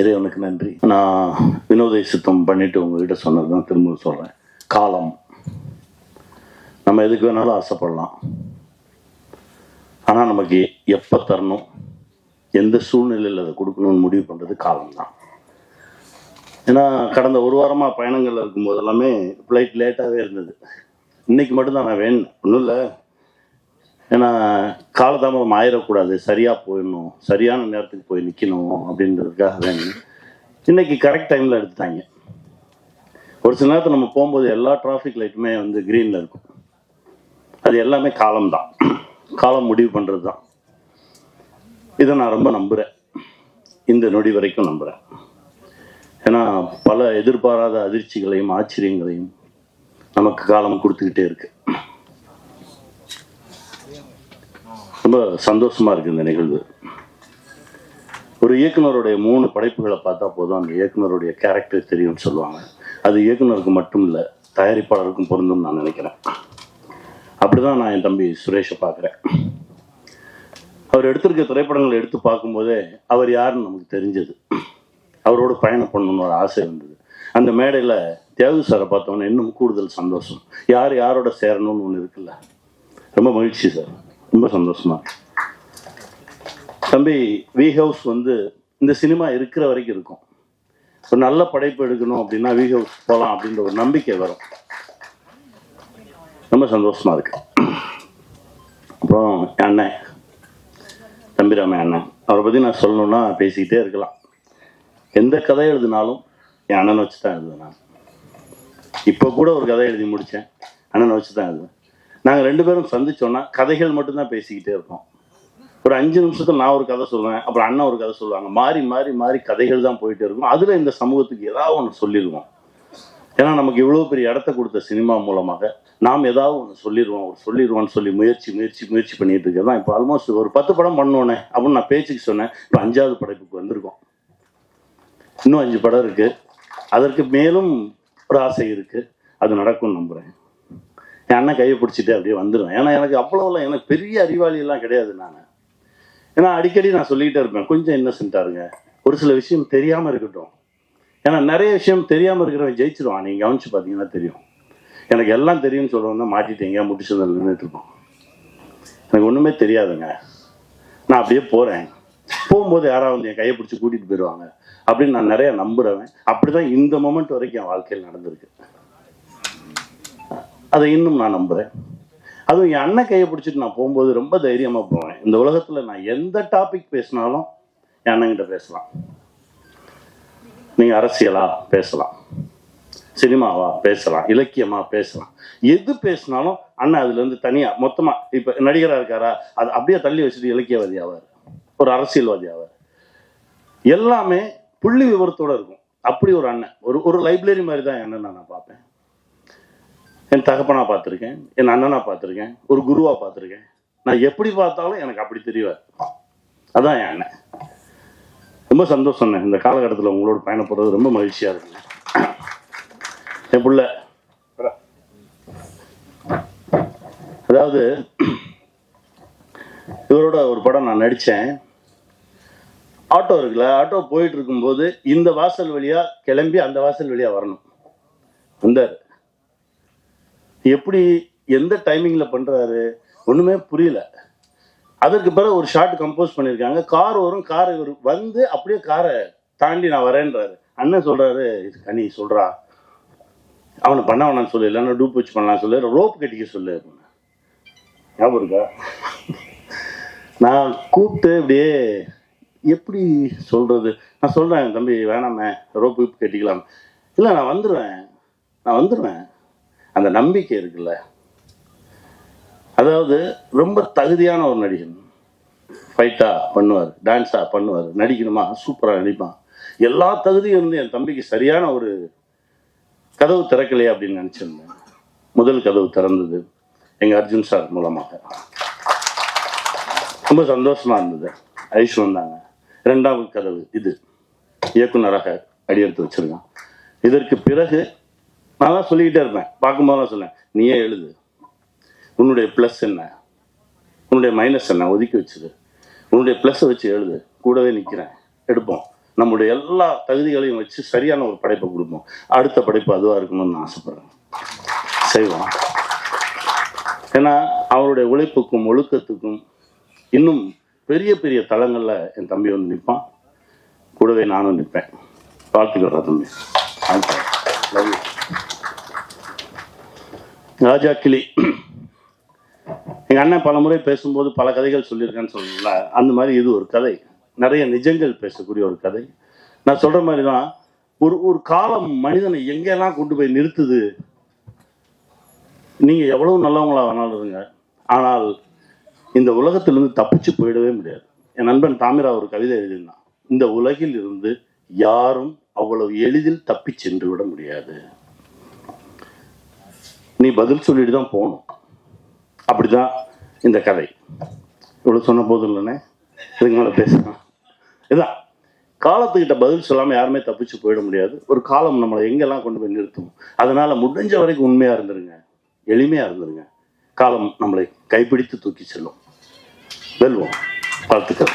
இறைவனுக்கு நன்றி. நான் வினோதை சுத்தம் பண்ணிட்டு உங்ககிட்ட சொன்னது தான் திரும்ப சொல்கிறேன். காலம், நம்ம எதுக்கு வேணாலும் ஆசைப்படலாம். ஆனால் நமக்கு எப்போ தரணும், எந்த சூழ்நிலையில் அதை கொடுக்கணும்னு முடிவு பண்ணுறது காலம்தான். ஏன்னா கடந்த ஒரு வாரமாக பயணங்கள் இருக்கும்போது எல்லாமே ஃப்ளைட் லேட்டாகவே இருந்தது. இன்னைக்கு மட்டும்தான் நான் வேணும், ஒன்றும் இல்லை. ஏன்னா காலதாமதம் ஆயிடக்கூடாது, சரியாக போயிடணும், சரியான நேரத்துக்கு போய் நிற்கணும் அப்படின்றதுக்காக வேணும். இன்னைக்கு கரெக்ட் டைமில் எடுத்துட்டாங்க. ஒரு சில நேரத்தில் நம்ம போகும்போது எல்லா டிராஃபிக் லைட்டுமே வந்து க்ரீனில் இருக்கும். அது எல்லாமே காலம்தான், காலம் முடிவு பண்ணுறது தான். இதை நான் ரொம்ப நம்புகிறேன், இந்த நொடி வரைக்கும் நம்புகிறேன். ஏன்னா பல எதிர்பாராத அதிர்ச்சிகளையும் ஆச்சரியங்களையும் நமக்கு காலம் கொடுத்துக்கிட்டே இருக்கு. ரொம்ப சந்தோஷமா இருக்கு இந்த நிகழ்வு. ஒரு இயக்குனருடைய 3 படைப்புகளை பார்த்தா போதும் அந்த இயக்குனருடைய கேரக்டர் தெரியும்னு சொல்லுவாங்க. அது இயக்குனருக்கு மட்டும் இல்லை, தயாரிப்பாளருக்கும் பொருந்தும் நான் நினைக்கிறேன். அப்படிதான் நான் என் தம்பி சுரேஷை பார்க்குறேன். அவர் எடுத்திருக்க திரைப்படங்களை எடுத்து பார்க்கும்போதே அவர் யாருன்னு நமக்கு தெரிஞ்சது. அவரோட பயணம் பண்ணணும்னு ஒரு ஆசை இருந்தது. அந்த மேடையில் தியாகு சாரை பார்த்தோன்னே இன்னும் கூடுதல் சந்தோஷம். யார் யாரோட சேரணும்னு ஒன்று இருக்குல்ல, ரொம்ப மகிழ்ச்சி சார், ரொம்ப சந்தோஷமா. தம்பி வி ஹவுஸ் வந்து இந்த சினிமா இருக்கிற வரைக்கும் இருக்கும். ஒரு நல்ல படைப்பு எடுக்கணும் அப்படின்னா வி ஹவுஸ் போகலாம் அப்படின்ற ஒரு நம்பிக்கை வரும். ரொம்ப சந்தோஷமா இருக்கு. அப்புறம் என் அண்ணன் தம்பிராம அண்ணன், அவரை பற்றி நான் சொல்லணும்னா பேசிக்கிட்டே இருக்கலாம். எந்த கதை எழுதினாலும் என் அண்ணனை வச்சு தான் எழுதுவேன். நான் இப்போ கூட ஒரு கதை எழுதி முடித்தேன், அண்ணனை வச்சு தான் எழுதுவேன். நாங்கள் 2 பேரும் சந்திச்சோன்னா கதைகள் மட்டும்தான் பேசிக்கிட்டே இருப்போம். ஒரு 5 நிமிஷத்துல நான் ஒரு கதை சொல்லுவேன், அப்புறம் அண்ணன் ஒரு கதை சொல்லுவாங்க. மாறி மாறி மாறி கதைகள் தான் போயிட்டே இருக்கும். அதில் இந்த சமூகத்துக்கு ஏதாவது ஒன்று சொல்லிடுவோம். ஏன்னா நமக்கு இவ்வளோ பெரிய இடத்த கொடுத்த சினிமா மூலமாக நாம் ஏதாவது ஒன்று சொல்லிடுவோம்னு சொல்லி முயற்சி பண்ணிட்டு இருக்கேன் தான். இப்போ ஆல்மோஸ்ட் ஒரு 10 படம் பண்ணோன்னே அப்படின்னு நான் பேச்சுக்கு சொன்னேன். இப்போ 5வது படைப்புக்கு வந்திருக்கோம். இன்னும் 5 படம் இருக்கு. அதற்கு மேலும் ஒரு ஆசை இருக்கு, அது நடக்கும்னு நம்புறேன். என் அண்ணன் கையை பிடிச்சிட்டு அப்படியே வந்துடுவேன். ஏன்னா எனக்கு அவ்வளோலாம், எனக்கு பெரிய அறிவாளி எல்லாம் கிடையாது நான். ஏன்னா அடிக்கடி நான் சொல்லிக்கிட்டே இருப்பேன், கொஞ்சம் இன்னசென்ட்டாக இருங்க, ஒரு சில விஷயம் தெரியாமல் இருக்கட்டும். ஏன்னா நிறைய விஷயம் தெரியாமல் இருக்கிறவன் ஜெயிச்சிருவான். நீங்கள் கவனிச்சு பார்த்தீங்கன்னா தெரியும். எனக்கு எல்லாம் தெரியும்னு சொல்லுவோம் தான் மாட்டிட்டு எங்கேயா முடிச்சு நின்றுட்டு இருப்போம். எனக்கு ஒன்றுமே தெரியாதுங்க, நான் அப்படியே போகிறேன். போகும்போது யாராவது வந்து என் கையை பிடிச்சி கூட்டிகிட்டு போயிடுவாங்க அப்படின்னு நான் நிறைய நம்புறேன். அப்படிதான் இந்த மொமெண்ட் வரைக்கும் என் வாழ்க்கையில் நடந்திருக்கு. அதை இன்னும் நான் நம்புறேன். அதுவும் என் அண்ணன் கையை பிடிச்சிட்டு நான் போகும்போது ரொம்ப தைரியமா போவேன். இந்த உலகத்துல நான் எந்த டாபிக் பேசினாலும் என் அண்ணன்கிட்ட பேசலாம். நீங்க அரசியலா பேசலாம், சினிமாவா பேசலாம், இலக்கியமா பேசலாம், எது பேசினாலும் அண்ணன் அதுல இருந்து தனியா மொத்தமா, இப்ப நடிகரா இருக்காரா அது அப்படியே தள்ளி வச்சுட்டு இலக்கியவாதி ஆவார், ஒரு அரசியல்வாதி ஆவார். எல்லாமே புள்ளி விவரத்தோட இருக்கும். அப்படி ஒரு அண்ணன், ஒரு லைப்ரரி மாதிரி தான் என் அண்ணன் நான் பார்ப்பேன். என் தகப்பனா பார்த்துருக்கேன், என் அண்ணனா பார்த்துருக்கேன், ஒரு குருவா பார்த்துருக்கேன். நான் எப்படி பார்த்தாலும் எனக்கு அப்படி தெரியாது. அதான் என் அண்ணன். ரொம்ப சந்தோஷம் இந்த காலகட்டத்தில் உங்களோட பயணப்படுறது ரொம்ப மகிழ்ச்சியா இருக்குங்க. என் பிள்ளை, அதாவது இவரோட ஒரு படம் நான் நடித்தேன். ஆட்டோ இருக்குல்ல, ஆட்டோ போயிட்டு இருக்கும்போது இந்த வாசல் வழியா கிளம்பி அந்த வாசல் வழியா வரணும். வந்தார். எப்படி எந்த டைமிங்ல பண்றாரு ஒண்ணுமே புரியல. அதற்கு பிறகு ஒரு ஷார்ட் கம்போஸ் பண்ணியிருக்காங்க. கார் வரும், கார் வந்து அப்படியே காரை தாண்டி நான் வரேன்றாரு. அண்ணன் சொல்றாரு, இது கனி சொல்றா, அவனை பண்ண வேணான்னு சொல்லு, இல்லைன்னா டூப் வச்சு பண்ணலாம் சொல்லு, ரோப் கட்டிக்க சொல்லு. ஞாபகம் இருக்கா? நான் கூப்பிட்டு அப்படியே எப்படி சொல்றது, நான் சொல்றேன் தம்பி வேணாமே, ரோப்பு கட்டிக்கலாம். இல்லை நான் வந்துடுவேன். அந்த நம்பிக்கை இருக்குல்ல, அதாவது ரொம்ப தகுதியான ஒரு நடிகன். ஃபைட்டா பண்ணுவார், டான்ஸா பண்ணுவார், நடிக்கணுமா சூப்பராக நடிப்பான். எல்லா தகுதியும் இருந்து என் தம்பிக்கு சரியான ஒரு கதவு திறக்கலையே அப்படின்னு நினச்சிருந்தேன். முதல் கதவு திறந்தது எங்கள் அர்ஜுன் சார் மூலமாக. ரொம்ப சந்தோஷமா இருந்தது. ஐஷு வந்தாங்க. 2வது கதவு இது, இயக்குனராக அடியெடுத்து வச்சிருக்கான். இதற்கு பிறகு நான் தான் சொல்லிக்கிட்டே இருப்பேன், பார்க்கும்போதெல்லாம் சொல்லேன், நீயே எழுது, உன்னுடைய ப்ளஸ் என்ன, உன்னுடைய மைனஸ் என்ன ஒதுக்கி வச்சுது, உன்னுடைய ப்ளஸ்ஸை வச்சு எழுது, கூடவே நிற்கிறேன், எடுப்போம், நம்முடைய எல்லா தகுதிகளையும் வச்சு சரியான ஒரு படைப்பை கொடுப்போம். அடுத்த படைப்பு அதுவாக இருக்கணும்னு நான் ஆசைப்படுறேன். செய்வோம். ஏன்னா அவருடைய உழைப்புக்கும் ஒழுக்கத்துக்கும் இன்னும் பெரிய பெரிய தளங்களில் என் தம்பி வந்து நிற்பான். கூடவே நானும் நிற்பேன். வாழ்த்துக்கிறேன் தம்பி. ராஜா கிளி எங்கள் அண்ணன் பல முறை பேசும்போது பல கதைகள் சொல்லியிருக்கேன்னு சொல்லல, அந்த மாதிரி இது ஒரு கதை. நிறைய நிஜங்கள் பேசக்கூடிய ஒரு கதை. நான் சொல்ற மாதிரி தான் ஒரு காலம் மனிதனை எங்கெல்லாம் கொண்டு போய் நிறுத்துது. நீங்க எவ்வளவு நல்லவங்களா வேணாலும் இருங்க, ஆனால் இந்த உலகத்திலிருந்து தப்பிச்சு போயிடவே முடியாது. என் நண்பன் தாமிரா ஒரு கவிதை எழுதினான், இந்த உலகில் இருந்து யாரும் அவ்வளவு எளிதில் தப்பி சென்று விட முடியாது. நீ பதில் சொல்லிட்டு தான் போகணும். அப்படிதான் இந்த கதை. இவ்வளவு சொன்ன போதும் இல்லைன்னே, இதுக்கு மேலே பேசலாம். இதுதான் காலத்துக்கிட்ட பதில் சொல்லாமல் யாருமே தப்பிச்சு போயிட முடியாது. ஒரு காலம் நம்மளை எங்கெல்லாம் கொண்டு போய் நிறுத்தும். அதனால முடிஞ்ச வரைக்கும் உண்மையா இருந்துருங்க, எளிமையா இருந்துருங்க. காலம் நம்மளை கைப்பிடித்து தூக்கி செல்லும். வெல்வோம். வாழ்த்துக்கள்.